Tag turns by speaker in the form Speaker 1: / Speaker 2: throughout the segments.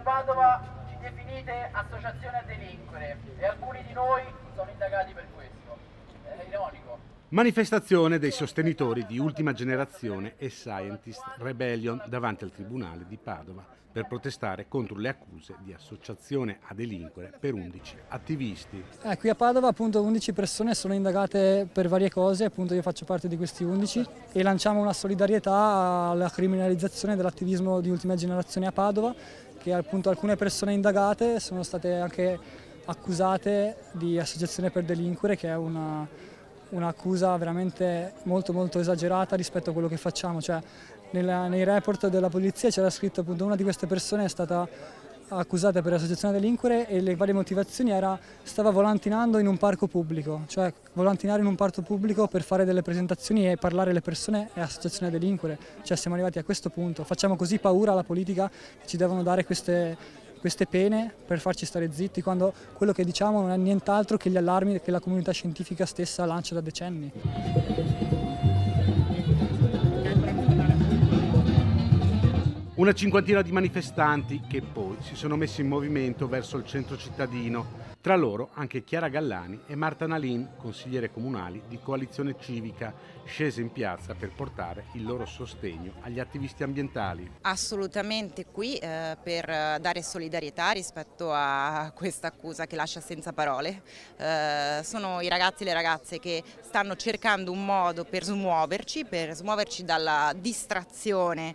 Speaker 1: Padova ci definite associazione a delinquere e alcuni di noi sono indagati per questo. È ironico.
Speaker 2: Manifestazione dei sostenitori di Ultima Generazione e Scientist Rebellion davanti al Tribunale di Padova per protestare contro le accuse di associazione a delinquere per 11 attivisti.
Speaker 3: Qui a Padova appunto 11 persone sono indagate per varie cose, appunto io faccio parte di questi 11 e lanciamo una solidarietà alla criminalizzazione dell'attivismo di Ultima Generazione a Padova, che appunto alcune persone indagate sono state anche accusate di associazione per delinquere, che è un'accusa veramente molto esagerata rispetto a quello che facciamo. Cioè, nei report della polizia c'era scritto appunto una di queste persone è stata accusata per associazione a delinquere e le varie motivazioni stava volantinando in un parco pubblico, cioè volantinare in un parco pubblico per fare delle presentazioni e parlare alle persone è associazione a delinquere. Cioè siamo arrivati a questo punto, facciamo così paura alla politica che ci devono dare queste pene per farci stare zitti, quando quello che diciamo non è nient'altro che gli allarmi che la comunità scientifica stessa lancia da decenni.
Speaker 2: Una cinquantina di manifestanti che poi si sono messi in movimento verso il centro cittadino, tra loro anche Chiara Gallani e Marta Nalin, consigliere comunali di Coalizione Civica, scese in piazza per portare il loro sostegno agli attivisti ambientali.
Speaker 4: Assolutamente qui per dare solidarietà rispetto a questa accusa che lascia senza parole. Sono i ragazzi e le ragazze che stanno cercando un modo per smuoverci dalla distrazione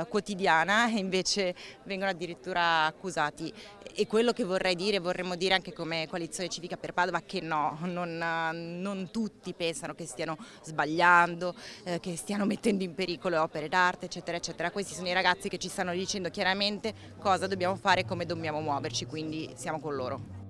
Speaker 4: quotidiana e invece vengono addirittura accusati. E quello che vorremmo dire anche come Coalizione Civica per Padova, che no, non tutti pensano che stiano sbagliando, che stiano mettendo in pericolo opere d'arte, eccetera, eccetera. Questi sono i ragazzi che ci stanno dicendo chiaramente cosa dobbiamo fare e come dobbiamo muoverci, quindi siamo con loro.